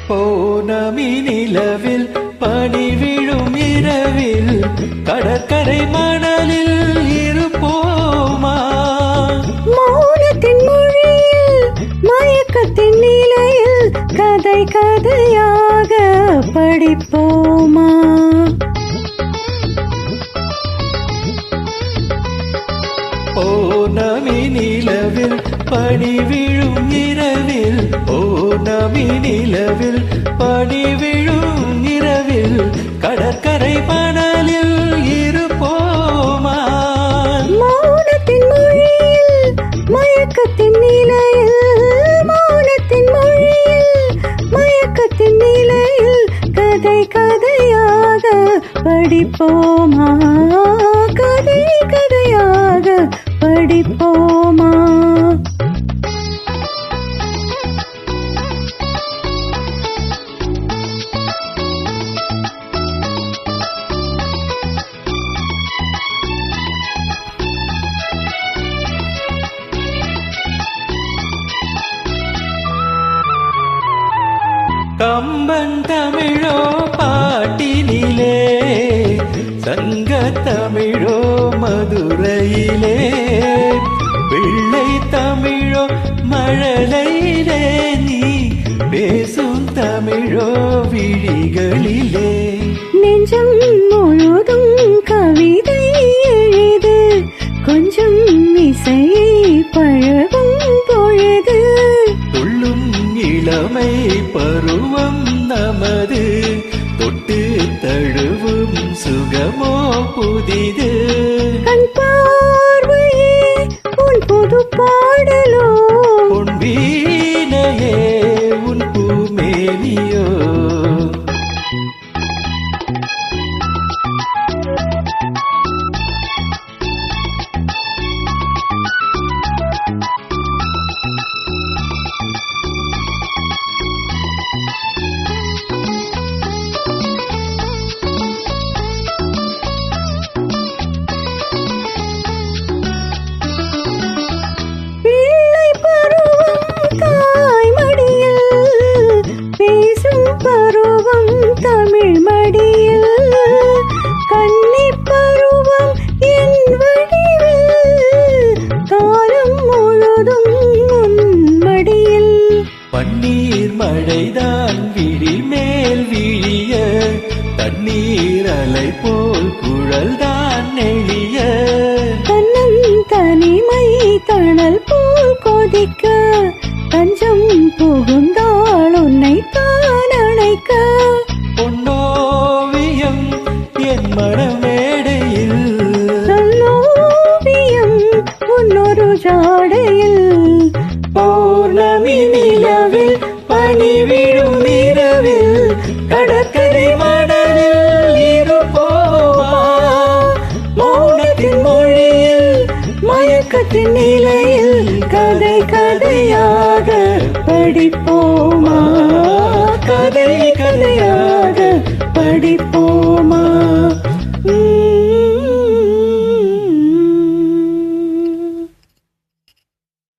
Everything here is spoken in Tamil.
பௌர்ணமி நிலவில் பனி விழும் இரவில் கடற்கரை மணலில் இருப்போமா? மௌனத்தின் மொழியில் மயக்கத்தின் நிலையில் கதை கதையாக படிப்போமா? பௌர்ணமி நிலவில் பனி விழும் இரவில், பௌர்ணமி நிலவில் பனி விழும் இரவில் கடற்கரை மணலில் இருப்போமா? மௌனத்தின் மொழியில் மயக்கத்தின் நிலையில், மௌனத்தின் மொழியில் மயக்கத்தின் நிலையில் கதை கதையாக படிப்போமா? கதை கதையாக படிப்போமா? கம்பன் தமிழோ பாட்டினிலே, சங்க தமிழோ மதுரையிலே, பிள்ளை தமிழோ மழலையிலே, நீ பேசும் தமிழோ விழிகளிலே. நெஞ்சம் முழுதும் கவிதை எழுது, கொஞ்சம் இசையை பழகும் பொழுது. துள்ளும் இளமை பருவம் நமது, தொட்டு தழுவும் சுகமோ புதிது. கண் பார்வையே உன் புது பாடலோ, உன் வீணையே உன் பூமேனியோ. பிள்ளை பருவம் தாய் மடியில், பேசும் பருவம் தமிழ் மடியில், கன்னி பருவம் என் வடிவில், காலம் முழுதும் உன் மடியில். பன்னீர் மழைதான் விழி மேல் விழிய, தண்ணீர் அலை போல் குழல்தான் நெளிய. தன்னன் தனிமை தணல் போல் கொதிக்க, தஞ்சம் புகுந்தாள் உன்னை தான் அணைக்க. பொன்னோவியம் என் மனமேடையில், சொல்லோவியம் உன்னொரு ஜாடையில். பௌர்ணமி நிலவில் பனி விழும் இரவில் கடற்கரை மணலில் இருப்போமா? மௌனத்தின் மொழியில் மயக்கத்தின் நிலையில் கதை கதையா